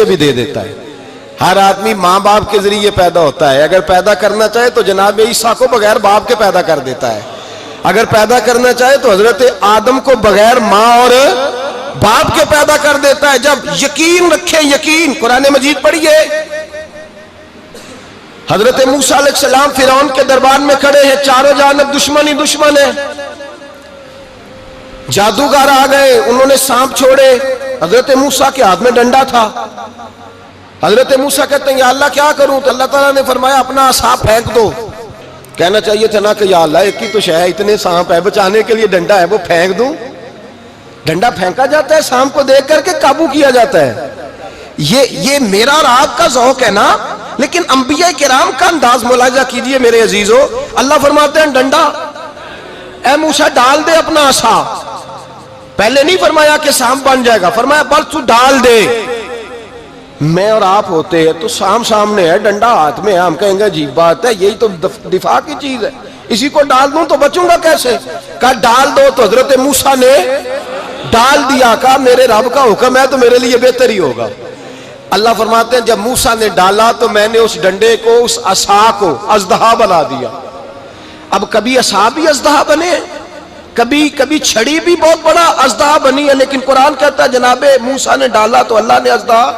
کے بھی دے دیتا ہے. ہر آدمی ماں باپ کے ذریعے پیدا ہوتا ہے. اگر پیدا کرنا چاہے تو جناب عیسیٰ کو بغیر باپ کے پیدا کر دیتا ہے. اگر پیدا کرنا چاہے تو حضرت آدم کو بغیر ماں اور باپ کے پیدا کر دیتا ہے. جب یقین رکھیں, یقین, قرآن مجید پڑھیے. حضرت موسیٰ علیہ السلام فرعون کے دربار میں کھڑے ہیں, چاروں جانب دشمن ہی دشمن ہے. جادوگر آ گئے, انہوں نے سانپ چھوڑے. حضرت موسیٰ کے ہاتھ میں ڈنڈا تھا. حضرت موسیٰ کہتے ہیں یا اللہ کیا کروں؟ تو اللہ تعالیٰ نے فرمایا اپنا عصا پھینک دو. کہنا چاہیے تھا نا کہ یا اللہ ایک ہی تو شے ہے, اتنے سانپ ہے, بچانے کے لیے ڈنڈا ہے, وہ پھینک دوں. ڈنڈا پھینکا جاتا ہے, سانپ کو دیکھ کر کے قابو کیا جاتا ہے. یہ میرا اور آپ کا ذوق ہے نا, لیکن انبیاء کرام کا انداز ملاحظہ کیجئے میرے عزیزو. اللہ فرماتے ہیں ڈنڈا, اے موسیٰ ڈال دے اپنا عصا. پہلے نہیں فرمایا کہ سانپ بن جائے گا, فرمایا بس تو ڈال دے. میں اور آپ ہوتے ہیں تو سام سامنے ہے, ڈنڈا ہاتھ میں ہے, ہم کہیں گے عجیب بات ہے, یہی تو دفاع کی چیز ہے, اسی کو ڈال دوں تو بچوں گا کیسے؟ کہا ڈال دو. تو حضرت موسیٰ نے ڈال دیا. کہا میرے رب کا حکم ہے تو میرے لیے بہتر ہی ہوگا. اللہ فرماتے ہیں جب موسیٰ نے ڈالا تو میں نے اس ڈنڈے کو, اس عصا کو اژدہا بنا دیا. اب کبھی عصا بھی اژدہا بنے, کبھی چھڑی بھی بہت بڑا اژدہا بنی ہے, لیکن قرآن کہتا ہے جناب موسیٰ نے ڈالا تو اللہ نے اژدہا.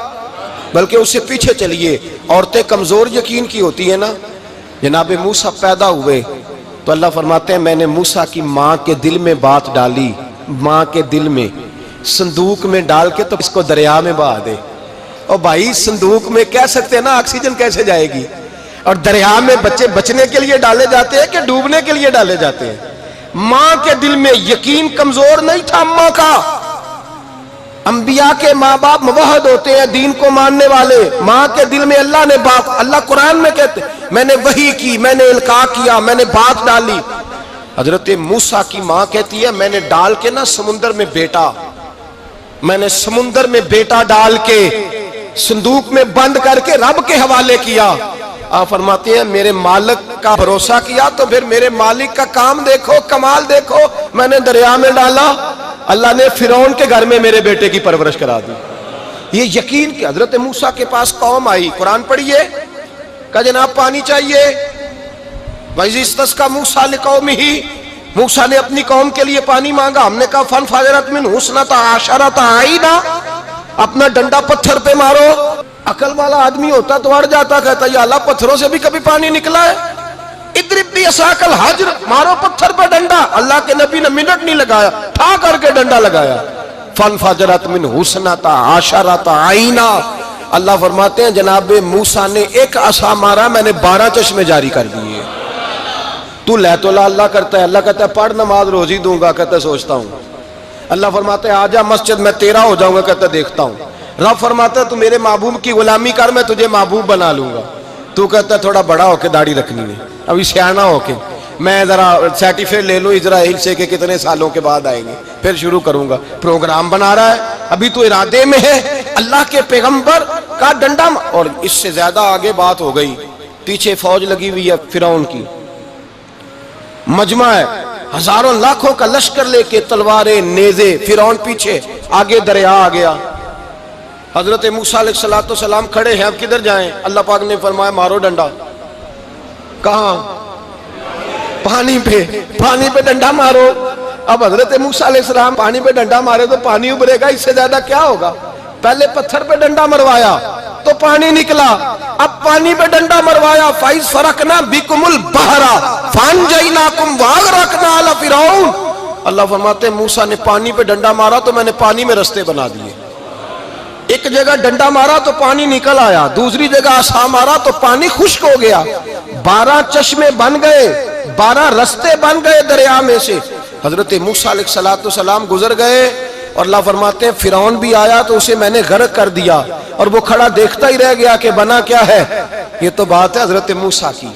بلکہ اس سے پیچھے چلیے, عورتیں کمزور یقین کی ہوتی ہیں نا. جناب موسیٰ پیدا ہوئے تو اللہ فرماتے ہیں میں نے موسیٰ کی ماں کے دل میں بات ڈالی, ماں کے دل میں صندوق میں ڈال کے تو اس کو دریا میں بہا دے. اور بھائی صندوق میں کہہ سکتے ہیں نا آکسیجن کیسے جائے گی, اور دریا میں بچے بچنے کے لیے ڈالے جاتے ہیں کہ ڈوبنے کے لیے ڈالے جاتے ہیں. ماں کے دل میں یقین کمزور نہیں تھا اماں کا. انبیاء کے ماں باپ موحد ہوتے ہیں, دین کو ماننے والے. ماں کے دل میں اللہ نے بات, اللہ قرآن میں کہتے میں نے وحی کی, میں نے القاء کیا, میں نے بات ڈالی. حضرت موسیٰ کی ماں کہتی ہے میں نے ڈال کے نا سمندر میں بیٹا, میں نے سمندر میں بیٹا ڈال کے صندوق میں بند کر کے رب کے حوالے کیا. آپ فرماتے ہیں میرے مالک کا بھروسہ کیا تو پھر میرے مالک کا کام دیکھو, کمال دیکھو. میں نے دریا میں ڈالا, اللہ نے فرعون کے گھر میں میرے بیٹے کی پرورش کرا دی. یہ یقین کہ حضرت موسیٰ کے پاس قوم آئی, قرآن پڑھیے. کہا جناب پانی چاہیے. وَإِذِ اسْتَسْقَىٰ مُوسَىٰ لِقَوْمِهِ, موسیٰ نے اپنی قوم کے لیے پانی مانگا. ہم نے کہا فَانْفَجَرَتْ مِنْهُ اثْنَتَا عَشَرَةَ عَيْنًا, اپنا ڈنڈا پتھر پہ مارو. عقل والا آدمی ہوتا تو اڑ جاتا, کہتا یا اللہ پتھروں سے بھی کبھی پانی نکلا ہے؟ اضرب بعصاک الحجر, مارو پتھر پہ ڈنڈا. اللہ کے نبی نے منٹ نہیں لگایا, ٹھا کر کے ڈنڈا لگایا. فَانْفَجَرَتْ مِنْهُ اثْنَتَا عَشَرَةَ عَيْنًا. اللہ فرماتے ہیں جناب موسیٰ نے ایک عصا مارا, میں نے 12 چشمے جاری کر دیے. تو لے تو لا اللہ کرتا ہے, اللہ کہتا ہے پڑھ نماز روزی دوں گا, کہتا ہے سوچتا ہوں. اللہ فرماتے ہیں آجا مسجد میں تیرا ہو جاؤں گا, کہتا ہے دیکھتا ہوں. رب فرماتا ہے تو میرے محبوب کی غلامی کر, میں تجھے محبوب بنا لوں گا. تو کہتا ہے تھوڑا بڑا ہو کے داڑھی رکھنی ہے, ابھی سیانہ ہو کے میں ذرا سرٹیفکیٹ لے لوں اسرائیل سے کہ کتنے سالوں کے بعد آئیں گے, پھر شروع کروں گا. پروگرام بنا رہا ہے, ابھی تو ارادے میں ہے. اللہ کے پیغمبر کا ڈنڈا, اور اس سے زیادہ آگے بات ہو گئی. پیچھے فوج لگی ہوئی ہے فرعون کی, مجمع ہے, ہزاروں لاکھوں کا لشکر لے کے, تلواریں, نیزے. فرعون پیچھے, آگے دریا آ گیا. حضرت موسیٰ علیہ السلام کھڑے ہیں, اب کدھر جائیں؟ اللہ پاک نے فرمایا مارو ڈنڈا. کہاں؟ پانی پہ ڈنڈا مارو. اب حضرت موسیٰ علیہ السلام پانی پہ ڈنڈا مارے تو پانی ابھرے گا, اس سے زیادہ کیا ہوگا؟ پہلے پتھر پہ ڈنڈا مروایا تو پانی نکلا, اب پانی پہ ڈنڈا مروایا. فَإِذْ فَرَقْنَا بِكُمُ الْبَحْرَ فَأَنْجَيْنَاكُمْ وَأَغْرَقْنَا آلَ فِرْعَوْنَ. اللہ فرماتے ہیں موسیٰ نے پانی پہ ڈنڈا مارا تو میں نے پانی میں رستے بنا دیے. ایک جگہ ڈنڈا مارا تو پانی نکل آیا, دوسری جگہ عصا مارا تو پانی خشک ہو گیا. 12 چشمے بن گئے, 12 رستے بن گئے دریا میں سے. حضرت موسیٰ علیہ السلام گزر گئے, اور اللہ فرماتے ہیں فرعون بھی آیا تو اسے میں نے غرق کر دیا, اور وہ کھڑا دیکھتا ہی رہ گیا کہ بنا کیا ہے. یہ تو بات ہے حضرت موسیٰ کی,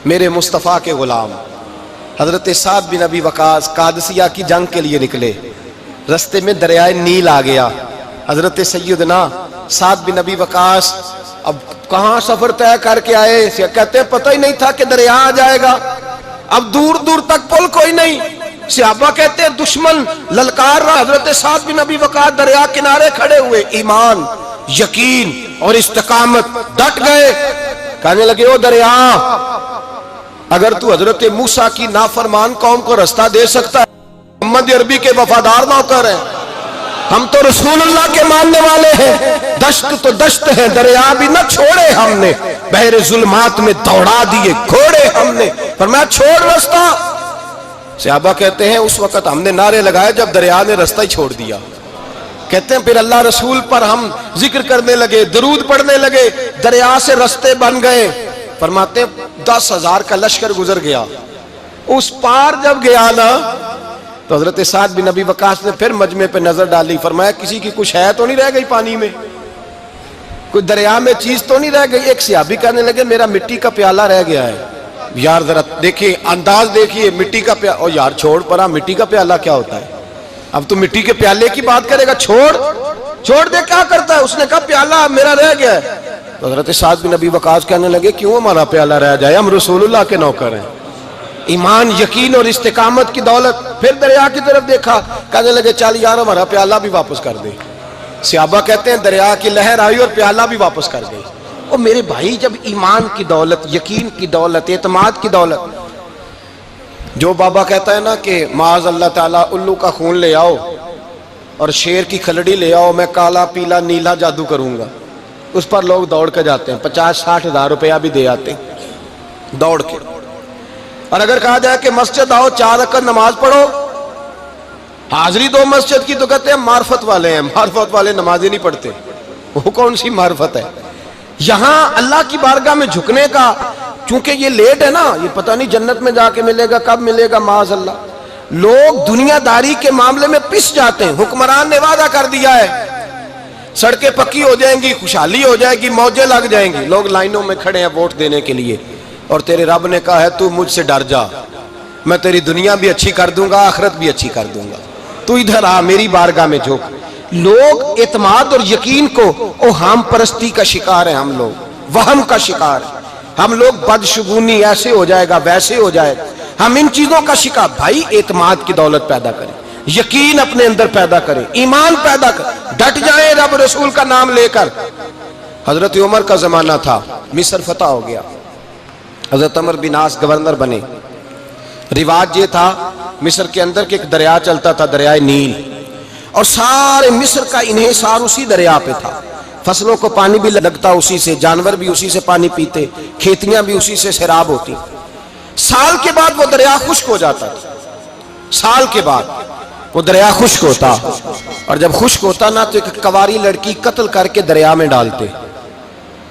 میرے مصطفیٰ کے غلام. حضرت سعد بن ابی وقاص قادسیہ کی جنگ کے لیے نکلے, رستے میں دریائے نیل آ گیا. حضرت سیدنا سعد بن ابی وقاص اب کہاں سفر طے کر کے آئے, کہتے ہیں پتہ ہی نہیں تھا کہ دریا آ جائے گا. اب دور دور تک پل کوئی نہیں. صحابہ کہتے ہیں دشمن للکار رہا, حضرت سعد بن ابی وقاص دریا کنارے کھڑے ہوئے. ایمان یقین اور استقامت، ڈٹ گئے. کہنے لگے او دریا، اگر تو حضرت موسیٰ کی نافرمان قوم کو رستہ دے سکتا ہے، محمد عربی کے وفادار نوکر ہیں، ہم تو رسول اللہ کے ماننے والے ہیں. دشت تو دشت ہے، دریا بھی نہ چھوڑے ہم نے، بحر ظلمات میں دوڑا دیے گھوڑے ہم نے. فرمایا چھوڑ رستہ. صحابہ کہتے ہیں اس وقت ہم نے نعرے لگائے جب دریا نے رستہ ہی چھوڑ دیا. کہتے ہیں پھر اللہ رسول پر ہم ذکر کرنے لگے، درود پڑھنے لگے، دریا سے رستے بن گئے. فرماتے ہیں 10,000 کا لشکر گزر گیا. اس پار جب گیا نا تو حضرت سعد بن ابی وقاص نے پھر مجمع پہ نظر ڈالی. فرمایا کسی کی کچھ ہے تو نہیں رہ گئی پانی میں، کوئی دریا میں چیز تو نہیں رہ گئی. ایک صحابی کہنے لگے میرا مٹی کا پیالہ رہ گیا ہے. یار ذرا دیکھیے انداز دیکھیے، مٹی کا پیالہ. او یار چھوڑ پرا، مٹی کا پیالہ کیا ہوتا ہے؟ اب تو مٹی کے پیالے کی بات کرے گا. چھوڑ دے، کیا کرتا ہے؟ اس نے کہا پیالہ میرا رہ گیا ہے. تو حضرت سعد بن ابی وقاص کہنے لگے کیوں ہمارا پیالہ رہ جائے، ہم رسول اللہ کے نوکر ہیں. ایمان، یقین اور استقامت کی دولت. پھر دریا کی طرف دیکھا، کہنے لگے چل یار ہمارا پیالہ بھی واپس کر دے. صحابہ کہتے ہیں دریا کی لہر آئی اور پیالہ بھی واپس کر گئی. اور میرے بھائی جب ایمان کی دولت، یقین کی دولت، اعتماد کی دولت، جو بابا کہتا ہے نا کہ معاذ اللہ تعالیٰ الو کا خون لے آؤ اور شیر کی کھلڑی لے آؤ، میں کالا پیلا نیلا جادو کروں گا، اس پر لوگ دوڑ کے جاتے ہیں، 50-60 ہزار روپیہ بھی دے آتے ہیں دوڑ کے. اور اگر کہا جائے کہ مسجد آؤ 4 رکعت نماز پڑھو، حاضری دو مسجد کی، تو کہتے ہیں معرفت والے ہیں. معرفت والے نماز ہی نہیں پڑھتے، وہ کون سی معرفت ہے؟ یہاں اللہ کی بارگاہ میں جھکنے کا، چونکہ یہ لیٹ ہے نا، یہ پتہ نہیں جنت میں جا کے ملے گا، کب ملے گا، معاذ اللہ. لوگ دنیا داری کے معاملے میں پس جاتے ہیں. حکمران نے وعدہ کر دیا ہے سڑکیں پکی ہو جائیں گی، خوشحالی ہو جائے گی، موجیں لگ جائیں گی، لوگ لائنوں میں کھڑے ہیں ووٹ دینے کے لیے. اور تیرے رب نے کہا ہے تو مجھ سے ڈر جا، میں تیری دنیا بھی اچھی کر دوں گا، آخرت بھی اچھی کر دوں گا، تو ادھر آ میری بارگاہ میں جھک. لوگ اعتماد اور یقین کو اوہام پرستی کا شکار ہیں، ہم لوگ وہم کا شکار ہیں. ہم لوگ بدشگونی، ایسے ہو جائے گا ویسے ہو جائے گا، ہم ان چیزوں کا شکار. بھائی اعتماد کی دولت پیدا کریں، یقین اپنے اندر پیدا کریں، ایمان پیدا کریں، ڈٹ جائیں رب رسول کا نام لے کر. حضرت عمر کا زمانہ تھا، مصر فتح ہو گیا، حضرت عمر بن عاص گورنر بنے. رواج یہ تھا مصر کے اندر کہ ایک دریا چلتا تھا، دریائے نیل، اور سارے مصر کا انحصار اسی دریا پہ تھا. فصلوں کو پانی بھی لگتا اسی سے، جانور بھی اسی سے پانی پیتے، کھیتیاں بھی اسی سے سیراب ہوتی. سال کے بعد وہ دریا خشک ہو جاتا تھا، سال کے بعد وہ دریا خشک ہوتا، اور جب خشک ہوتا نا تو ایک کواری لڑکی قتل کر کے دریا میں ڈالتے،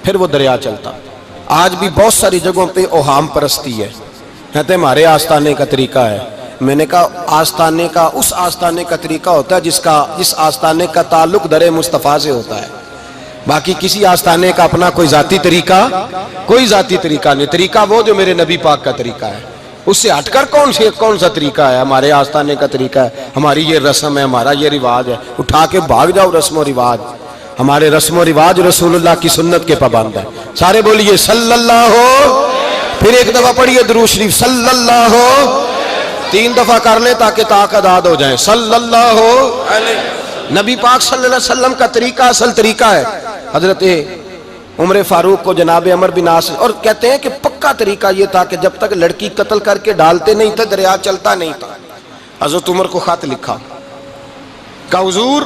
پھر وہ دریا چلتا. آج بھی بہت ساری جگہوں پہ اوہام پرستی ہے، کہتے ہیں ہمارے آستانے کا طریقہ ہے. میں نے کہا آستانے کا، اس آستانے کا طریقہ ہوتا ہے جس آستانے کا تعلق در مصطفیٰ سے ہوتا ہے. باقی کسی آستانے کا اپنا کوئی ذاتی طریقہ نہیں. طریقہ وہ جو میرے نبی پاک کا طریقہ ہے، اس سے ہٹ کر کون سا طریقہ ہے؟ ہمارے آستانے کا طریقہ ہے، ہماری یہ رسم ہے، ہمارا یہ رواج ہے. اٹھا کے بھاگ جاؤ رسم و رواج. ہمارے رسم و رواج رسول اللہ کی سنت کے پابند ہے. سارے بولیے صلی اللہ ہو. پھر ایک دفعہ پڑھیے درود شریف صلی اللہ ہو. 3 دفعہ کر لیں تاکہ طاقت ہو جائیں. صلی اللہ ہو. نبی پاک صلی اللہ علیہ وسلم کا طریقہ اصل طریقہ ہے. حضرت عمر فاروق کو جناب عمر بن عاص، اور کہتے ہیں کہ پکا طریقہ یہ تھا کہ جب تک لڑکی قتل کر کے ڈالتے نہیں تھے دریا چلتا نہیں تھا. حضرت عمر کو خط لکھا کہ حضور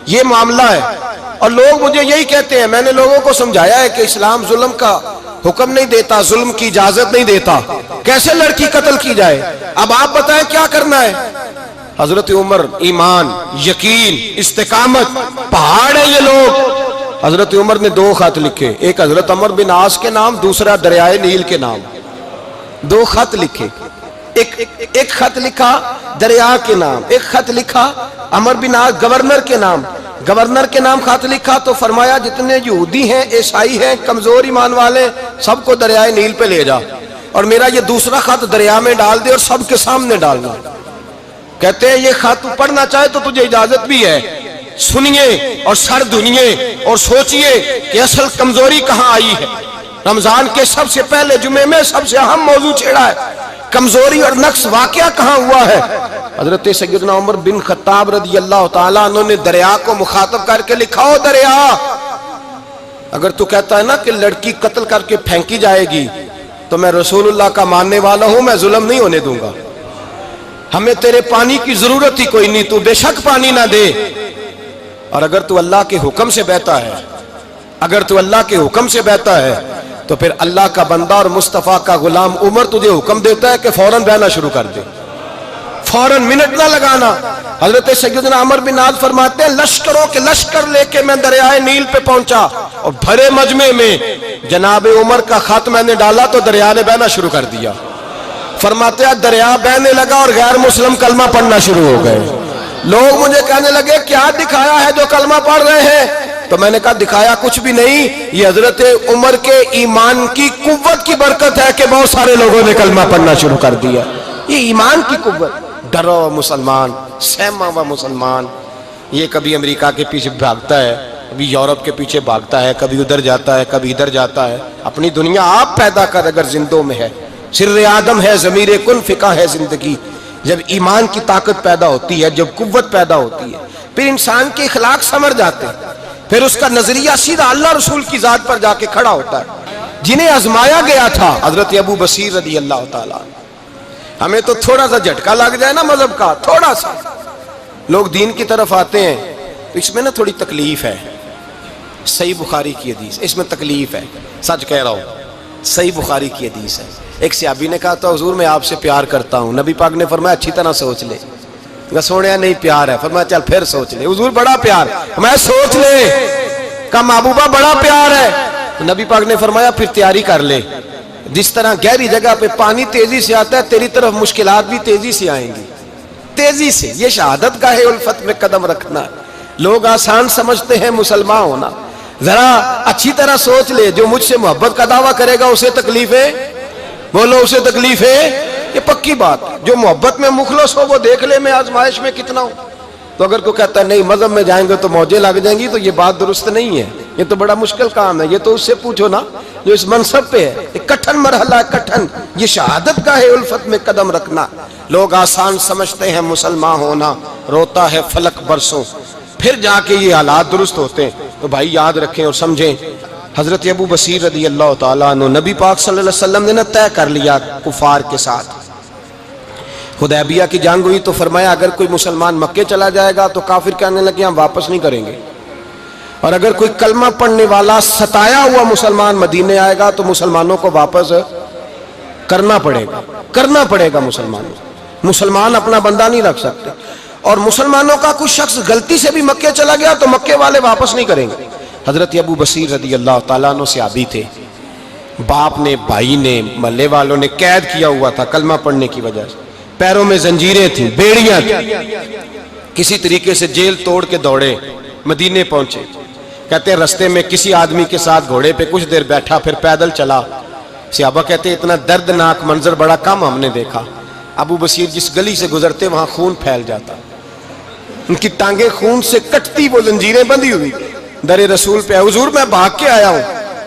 یہ معاملہ ہے، اور لوگ مجھے یہی کہتے ہیں. میں نے لوگوں کو سمجھایا ہے کہ اسلام ظلم کا حکم نہیں دیتا، ظلم کی اجازت نہیں دیتا، کیسے لڑکی قتل کی جائے. اب آپ بتائیں کیا کرنا ہے. حضرت عمر ایمان، یقین، استقامت، پہاڑ ہے یہ لوگ. حضرت عمر نے 2 خط لکھے، ایک حضرت عمر بن عاص کے نام، دوسرا دریائے نیل کے نام. 2 خط لکھے، ایک خط لکھا دریا کے نام، ایک خط لکھا عمر بن عاص گورنر کے نام. گورنر کے نام خط لکھا تو فرمایا جتنے یہودی ہیں، عیسائی ہیں، کمزور ایمان والے، سب کو دریائے نیل پہ لے جا، اور میرا یہ دوسرا خط دریا میں ڈال دے اور سب کے سامنے ڈالنا. کہتے ہیں یہ خط پڑھنا چاہے تو تجھے اجازت بھی ہے، سنیے اور سر دھنیے اور سوچئے کہ اصل کمزوری کہاں آئی ہے. رمضان کے سب سے پہلے جمعے میں سب سے اہم موضوع چھیڑا ہے، کمزوری اور نقص واقعہ کہاں ہوا ہے. حضرت سیدنا عمر بن خطاب رضی اللہ تعالیٰ عنہ نے دریا کو مخاطب کر کے لکھا، او دریا اگر تو کہتا ہے نا کہ لڑکی قتل کر کے پھینکی جائے گی تو میں رسول اللہ کا ماننے والا ہوں، میں ظلم نہیں ہونے دوں گا، ہمیں تیرے پانی کی ضرورت ہی کوئی نہیں، تو بے شک پانی نہ دے۔ اور اگر تو اللہ کے حکم سے بہتا ہے، اگر تو اللہ کے حکم سے بہتا ہے تو پھر اللہ کا بندہ اور مصطفیٰ کا غلام عمر تجھے حکم دیتا ہے کہ فوراً بہنا شروع کر دے، فوراً منٹ نہ لگانا۔ حضرت سیدنا عمر بن عاص فرماتے ہیں لشکروں کے لشکر لے کے میں دریائے نیل پہ پہنچا اور بھرے مجمع میں جناب عمر کا خط میں نے ڈالا تو دریا نے بہنا شروع کر دیا۔ فرماتے ہیں دریا بہنے لگا اور غیر مسلم کلمہ پڑھنا شروع ہو گئے۔ لوگ مجھے کہنے لگے کیا دکھایا ہے جو کلمہ پڑھ رہے ہیں؟ تو میں نے کہا دکھایا کچھ بھی نہیں، یہ حضرت عمر کے ایمان کی قوت کی برکت ہے کہ بہت سارے لوگوں نے کلمہ پڑھنا شروع کر دیا۔ یہ ایمان کی قوت، ڈرا ہوا مسلمان، سہما ہوا مسلمان، یہ کبھی امریکہ کے پیچھے بھاگتا ہے، کبھی یورپ کے پیچھے بھاگتا ہے، کبھی ادھر جاتا ہے، کبھی ادھر جاتا ہے۔ اپنی دنیا آپ پیدا کر، اگر زندوں میں ہے، سر آدم ہے، ضمیر کن فقہ ہے زندگی۔ جب ایمان کی طاقت پیدا ہوتی ہے، جب قوت پیدا ہوتی ہے، پھر انسان کے اخلاق سمر جاتے ہیں، پھر اس کا نظریہ سیدھا اللہ رسول کی ذات پر جا کے کھڑا ہوتا ہے۔ جنہیں آزمایا گیا تھا حضرت ابو بصیر رضی اللہ تعالیٰ، ہمیں تو تھوڑا سا جھٹکا لگ جائے نا مذہب کا، تھوڑا سا لوگ دین کی طرف آتے ہیں تو اس میں نا تھوڑی تکلیف ہے۔ صحیح بخاری کی حدیث، اس میں تکلیف ہے، سچ کہہ رہا ہوں، صحیح بخاری کی حدیث ہے۔ ایک صحابی نے کہا تو حضور میں آپ سے پیار کرتا ہوں، نبی پاک نے فرمایا اچھی طرح سوچ لے۔ سوڑیا نہیں پیار ہے، فرمایا چل پھر سوچ لے۔ حضور بڑا پیار، میں سوچ لے۔ کہا محبوبہ بڑا پیار ہے، نبی پاک نے فرمایا پھر تیاری کر لے، جس طرح گہری جگہ پہ پانی تیزی سے آتا ہے تیری طرف مشکلات بھی تیزی سے آئیں گی، تیزی سے۔ یہ شہادت گاہ الفت میں قدم رکھنا ہے۔ لوگ آسان سمجھتے ہیں مسلمان ہونا، ذرا اچھی طرح سوچ لے، جو مجھ سے محبت کا دعویٰ کرے گا اسے تکلیف ہے، بولو اسے تکلیف ہے، یہ پکی بات۔ جو محبت میں مخلص ہو وہ دیکھ لے میں آزمائش میں کتنا ہوں۔ تو اگر کوئی کہتا ہے نہیں مذہب میں جائیں گے تو موجیں لگ جائیں گی، تو یہ بات درست نہیں ہے، یہ تو بڑا مشکل کام ہے۔ یہ تو اس سے پوچھو نا جو اس منصب پہ ہے، ایک کٹھن مرحلہ ہے، کٹھن۔ یہ شہادت گاہ الفت میں قدم رکھنا۔ لوگ آسان سمجھتے ہیں مسلمان ہونا، روتا ہے فلک برسوں، پھر جا کے یہ حالات درست ہوتے ہیں۔ تو بھائی یاد رکھیں اور سمجھیں، حضرت ابو بصیر رضی اللہ تعالیٰ عنہ، نبی پاک صلی اللہ علیہ وسلم نے نہ طے کر لیا کفار کے ساتھ، حدیبیہ کی جنگ ہوئی تو فرمایا اگر کوئی مسلمان مکے چلا جائے گا تو کافر کہنے لگے ہم واپس نہیں کریں گے، اور اگر کوئی کلمہ پڑھنے والا ستایا ہوا مسلمان مدینے آئے گا تو مسلمانوں کو واپس کرنا پڑے گا مسلمان اپنا بندہ نہیں رکھ سکتے۔ اور مسلمانوں کا کچھ شخص غلطی سے بھی مکے چلا گیا تو مکے والے واپس نہیں کریں گے۔ حضرت ابو بصیر رضی اللہ تعالیٰ عنہ صحابی تھے، باپ نے، بھائی نے، محلے والوں نے قید کیا ہوا تھا کلمہ پڑھنے کی وجہ سے، پیروں میں زنجیریں تھیں، بیڑیاں تھیں، کسی طریقے سے جیل توڑ کے دوڑے مدینے پہنچے۔ کہتے ہیں رستے میں کسی آدمی کے ساتھ گھوڑے پہ کچھ دیر بیٹھا پھر پیدل چلا۔ صحابہ کہتے ہیں اتنا دردناک منظر بڑا کم ہم نے دیکھا۔ ابو بصیر جس گلی سے گزرتے وہاں خون پھیل جاتا، ان کی ٹانگیں خون سے کٹتی، وہ زنجیریں بندھی ہوئی، در رسول پہ حضور میں بھاگ کے آیا ہوں۔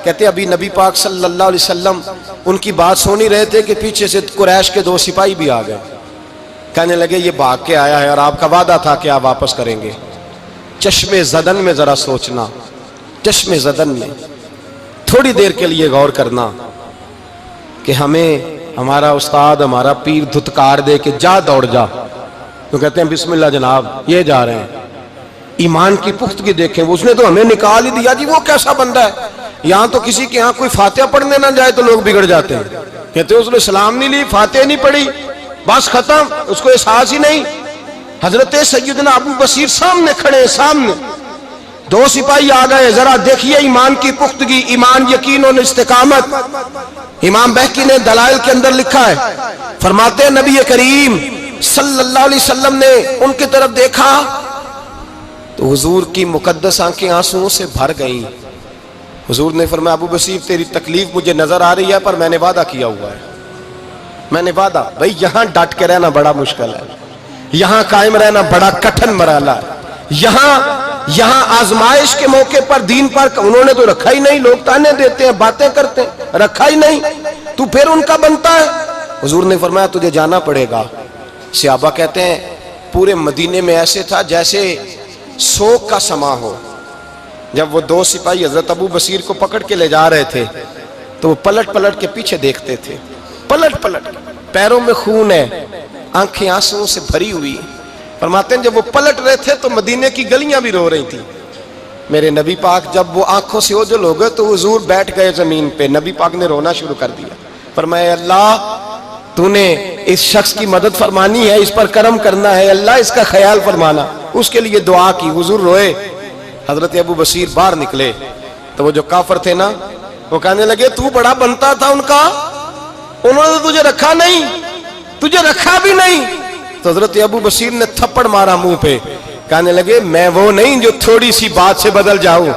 کہتے ابھی نبی پاک صلی اللہ علیہ وسلم ان کی بات سن ہی رہے تھے کہ پیچھے سے قریش کے 2 سپاہی بھی آ گئے، کہنے لگے یہ بھاگ کے آیا ہے اور آپ کا وعدہ تھا کہ آپ واپس کریں گے۔ چشم زدن میں ذرا سوچنا، چشم زدن میں تھوڑی دیر کے لیے غور کرنا کہ ہمیں ہمارا استاد، ہمارا پیر دھتکار دے کہ جا دوڑ جا، تو کہتے ہیں بسم اللہ جناب یہ جا رہے ہیں۔ ایمان کی پختگی دیکھیں، اس نے تو ہمیں نکال ہی دیا جی، وہ کیسا بندہ ہے۔ یہاں تو کسی کے ہاں کوئی فاتحہ پڑھنے نہ جائے تو لوگ بگڑ جاتے ہیں، کہتے ہیں اس نے سلام نہیں لی، فاتحہ نہیں پڑھی، بس ختم، اس کو احساس ہی نہیں۔ حضرت سیدنا ابو بصیر سامنے کھڑے، سامنے 2 سپاہی آ گئے، ذرا دیکھیے ایمان کی پختگی، ایمان، یقین اور استقامت۔ امام بہقی نے دلائل کے اندر لکھا ہے، فرماتے ہیں نبی کریم صلی اللہ علیہ وسلم نے ان کی طرف دیکھا تو حضور کی مقدس آنکھیں آنسوؤں سے بھر گئیں۔ حضور نے فرمایا ابو بصیر تیری تکلیف مجھے نظر آ رہی ہے پر میں نے وعدہ کیا ہوا ہے، میں نے وعدہ۔ بھئی یہاں ڈٹ کے رہنا بڑا مشکل ہے، یہاں قائم رہنا بڑا کٹھن مرحلہ ہے۔ یہاں آزمائش کے موقع پر دین پر انہوں نے تو رکھا ہی نہیں، لوگ تانے دیتے ہیں، باتیں کرتے ہیں، رکھا ہی نہیں، تو پھر ان کا بنتا ہے۔ حضور نے فرمایا تجھے جانا پڑے گا۔ صحابہ کہتے ہیں پورے مدینے میں ایسے تھا جیسے سوگ کا سما ہو، جب وہ دو سپاہی حضرت ابو بصیر کو پکڑ کے لے جا رہے تھے تو وہ پلٹ پلٹ کے پیچھے دیکھتے تھے، پلٹ پلٹ، پیروں میں خون ہے، آنکھیں آنسوں سے بھری ہوئی۔ فرماتے ہیں جب وہ پلٹ رہے تھے تو مدینے کی گلیاں بھی رو رہی تھی۔ میرے نبی پاک جب وہ آنکھوں سے اوجھل ہو گئے تو حضور بیٹھ گئے زمین پہ، نبی پاک نے رونا شروع کر دیا۔ فرمایا اللہ تو نے اس شخص کی مدد فرمانی ہے، اس پر کرم کرنا ہے، اللہ اس کا خیال فرمانا، اس کے لیے دعا کی، حضور روئے۔ حضرت ابو بصیر باہر نکلے تو وہ جو کافر تھے نا وہ کہنے لگے تو بڑا بنتا تھا ان کا، انہوں نے تجھے رکھا نہیں، تجھے رکھا بھی نہیں۔ تو حضرت ابو بصیر نے تھپڑ مارا منہ پہ، کہنے لگے میں وہ نہیں جو تھوڑی سی بات سے بدل جاؤں،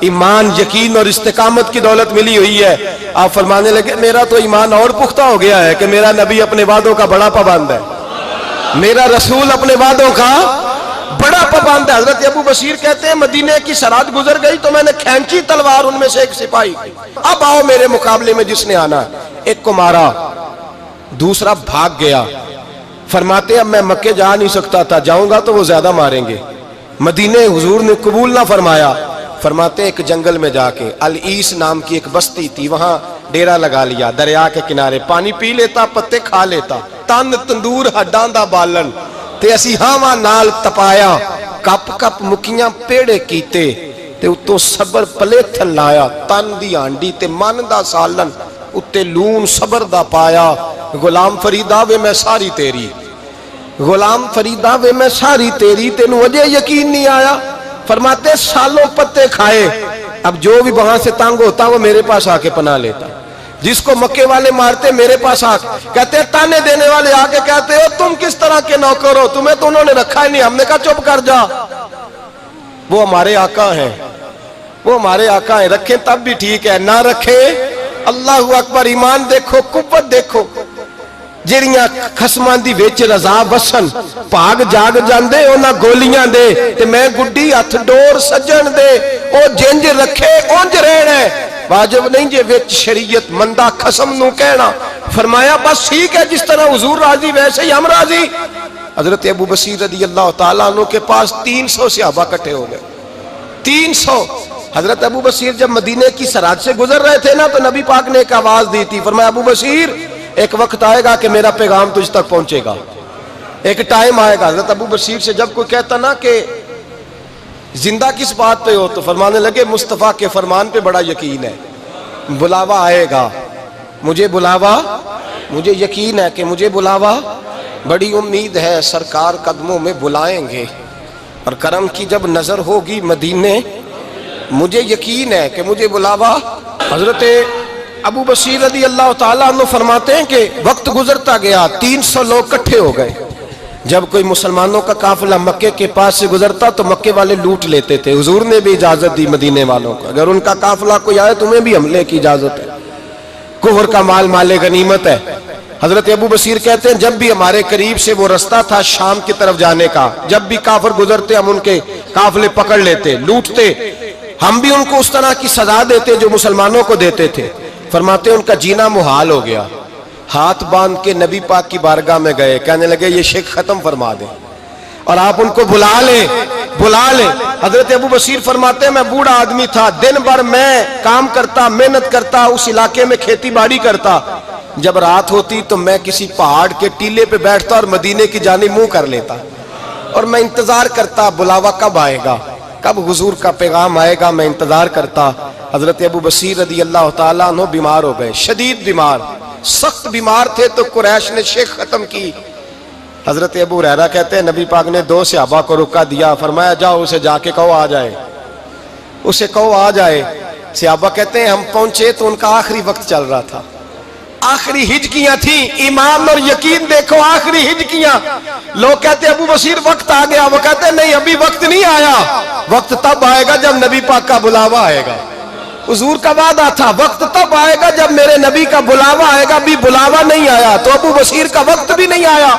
ایمان یقین اور استقامت کی دولت ملی ہوئی ہے۔ آپ فرمانے لگے میرا تو ایمان اور پختہ ہو گیا ہے کہ میرا نبی اپنے وعدوں کا بڑا پابند ہے، میرا رسول اپنے وعدوں کا بڑا پابند ہے۔ حضرت ابو بصیر کہتے ہیں مدینے کی سرحد گزر گئی تو میں نے کھینچی تلوار ان میں سے ایک سپاہی، اب آؤ میرے مقابلے میں جس نے آنا۔ ایک کو مارا، دوسرا بھاگ گیا۔ فرماتے اب میں مکے جا نہیں سکتا تھا، جاؤں گا تو وہ زیادہ ماریں گے، مدینے حضور نے قبول نہ فرمایا۔ فرماتے ایک جنگل میں جا کے العیس نام کی ایک بستی تھی، وہاں ڈیرا لگا لیا، دریا کے کنارے، پانی پی لیتا، پتے کھا لیتا، تن تندور ہڈاں دا بالن تے اسی ہاواں نال تپایا، کپ کپ مکیاں پیڑے کیتے تے اتوں صبر پلیتھن لایا، تن دی ہانڈی تے من دا سالن اتے لون صبر دا پایا، غلام فریدا وے میں ساری تیری، غلام فریدا وے میں ساری تیری، تینوں اجے یقین نہیں آیا۔ فرماتے سالوں پتے کھائے، اب جو بھی وہاں سے تنگ ہوتا وہ میرے پاس آ کے پناہ لیتا، جس کو مکے والے مارتے میرے پاس آ کہتے تانے دینے والے آ کے کہتے ہو تم کس طرح کے نوکر ہو، تمہیں تو انہوں نے رکھا ہی نہیں۔ ہم نے کہا چپ کر جا، وہ ہمارے آقا ہیں، وہ ہمارے آقا ہیں، رکھیں تب بھی ٹھیک ہے، نہ رکھیں اللہ اکبر۔ ایمان دیکھو، قوت دیکھو، جڑیاں خصماں دی وچ رضا وسن بھاگ جاگ جاندے انہاں گولیاں دے تے میں گڈی ہتھ ڈور سجن دے، او جنج رکھے اونج رہنا ہے، واجب نہیں جے وچ شریعت مندہ خصم نو کہنا۔ فرمایا بس ٹھیک ہے، جس طرح حضور راضی ویسے ہی ہم راضی۔ حضرت ابو بصیر رضی اللہ تعالیٰ عنہ کے پاس 300 صحابہ اکٹھے ہو گئے، 300۔ حضرت ابو بصیر جب مدینے کی سرحد سے گزر رہے تھے نا تو نبی پاک نے ایک آواز دی تھی، فرمایا ابو بصیر ایک وقت آئے گا کہ میرا پیغام تجھ تک پہنچے گا، ایک ٹائم آئے گا۔ حضرت ابو بصیر سے جب کوئی کہتا نا کہ زندہ کس بات پہ ہو تو فرمانے لگے مصطفیٰ کے فرمان پہ بڑا یقین ہے، بلاوا آئے گا، مجھے بلاوا، مجھے یقین ہے کہ مجھے بلاوا، بڑی امید ہے سرکار قدموں میں بلائیں گے، اور کرم کی جب نظر ہوگی مدینے، مجھے یقین ہے کہ مجھے بلاوا۔ حضرت ابو بصیر رضی اللہ تعالیٰ عنہ فرماتے ہیں کہ وقت گزرتا گیا، 300 لوگ کٹھے ہو گئے۔ جب کوئی مسلمانوں کا قافلہ مکے کے پاس سے گزرتا تو مکے والے لوٹ لیتے تھے۔ حضور نے بھی اجازت دی مدینے والوں کو، اگر ان کا قافلہ کوئی آئے تمہیں بھی حملے کی اجازت ہے، کفر کا مال مال غنیمت ہے۔ حضرت ابو بصیر کہتے ہیں جب بھی ہمارے قریب سے وہ رستہ تھا شام کی طرف جانے کا، جب بھی کافر گزرتے ہم ان کے قافلے پکڑ لیتے، لوٹتے، ہم بھی ان کو اس طرح کی سزا دیتے جو مسلمانوں کو دیتے تھے۔ فرماتے ہیں ان کا جینا محال ہو گیا، ہاتھ باندھ کے نبی پاک کی بارگاہ میں گئے، کہنے لگے یہ شرک ختم فرما دیں اور آپ ان کو بلا لیں، بلا لیں۔ حضرت ابو بصیر فرماتے ہیں میں بوڑھا آدمی تھا، دن بھر میں کام کرتا، محنت کرتا، اس علاقے میں کھیتی باڑی کرتا، جب رات ہوتی تو میں کسی پہاڑ کے ٹیلے پہ بیٹھتا اور مدینے کی جانب منہ کر لیتا، اور میں انتظار کرتا بلاوا کب آئے گا، کب حضور کا پیغام آئے گا، میں انتظار کرتا۔ حضرت ابو بصیر رضی اللہ تعالیٰ عنہ بیمار ہو گئے، شدید بیمار، سخت بیمار تھے تو قریش نے شیخ ختم کی۔ حضرت ابو ہریرہ کہتے ہیں نبی پاک نے 2 صحابہ کو روکا دیا، فرمایا جاؤ اسے جا کے کہو آ جائے، اسے کہو آ جائے۔ صحابہ کہتے ہیں ہم پہنچے تو ان کا آخری وقت چل رہا تھا، آخری ہجکیاں تھیں، ایمان اور یقین دیکھو، آخری ہجکیاں۔ لوگ کہتے ابو بصیر وقت آ گیا، وہ کہتے ہیں نہیں ابھی وقت نہیں آیا، وقت تب آئے گا جب نبی پاک کا بلاوا آئے گا۔ حضور کا وعدہ تھا وقت تب آئے گا جب میرے نبی کا بلاوا آئے گا، بھی بلاوا نہیں آیا تو ابو بصیر کا وقت بھی نہیں آیا۔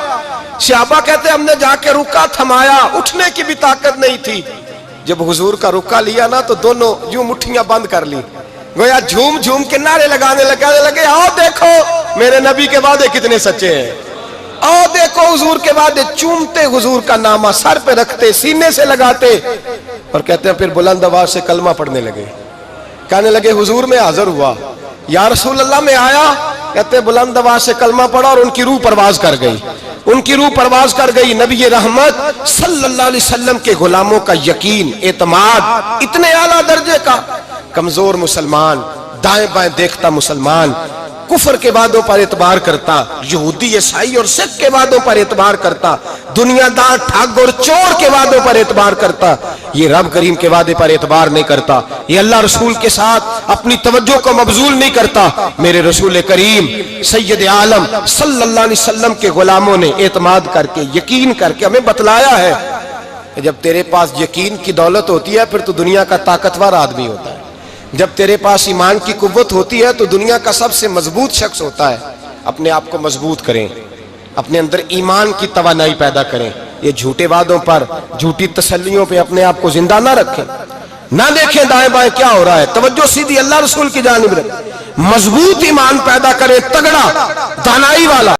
صحابہ کہتے ہم نے جا کے رکا تھمایا، اٹھنے کی بھی طاقت نہیں تھی۔ جب حضور کا رکا لیا نا تو دونوں یوں مٹھیاں بند کر لی، گویا جھوم جھوم کے نعرے لگانے لگے آؤ دیکھو میرے نبی کے وعدے کتنے سچے ہیں، آؤ دیکھو حضور کے وعدے، چومتے حضور کا نامہ، سر پہ رکھتے، سینے سے لگاتے۔ اور کہتے ہیں پھر بلند آواز سے کلمہ پڑھنے لگے. کہنے لگے حضور میں حاضر ہوا. یا رسول اللہ میں آیا. کہتے ہیں بلند آواز سے کلمہ پڑھا اور ان کی روح پرواز کر گئی. ان کی روح پرواز کر گئی. نبی رحمت صلی اللہ علیہ وسلم کے غلاموں کا یقین، اعتماد اتنے اعلیٰ درجے کا. کمزور مسلمان، دائیں بائیں دیکھتا مسلمان، کفر کے وعدوں پر اعتبار کرتا، یہودی عیسائی اور سکھ کے وعدوں پر اعتبار کرتا، دنیا دار ٹھگ اور چور کے وعدوں پر اعتبار کرتا، یہ رب کریم کے وعدے پر اعتبار نہیں کرتا. یہ اللہ رسول کے ساتھ اپنی توجہ کو مبذول نہیں کرتا. میرے رسول کریم سید عالم صلی اللہ علیہ وسلم کے غلاموں نے اعتماد کر کے، یقین کر کے ہمیں بتلایا ہے کہ جب تیرے پاس یقین کی دولت ہوتی ہے پھر تو دنیا کا طاقتور آدمی ہوتا ہے. جب تیرے پاس ایمان کی قوت ہوتی ہے تو دنیا کا سب سے مضبوط شخص ہوتا ہے. اپنے آپ کو مضبوط کریں، اپنے اندر ایمان کی توانائی پیدا کریں. یہ جھوٹے وعدوں پر، جھوٹی تسلیوں پہ اپنے آپ کو زندہ نہ رکھیں. نہ دیکھیں دائیں بائیں کیا ہو رہا ہے، توجہ سیدھی اللہ رسول کی جانب رکھیں. مضبوط ایمان پیدا کریں، تگڑا، دانائی والا.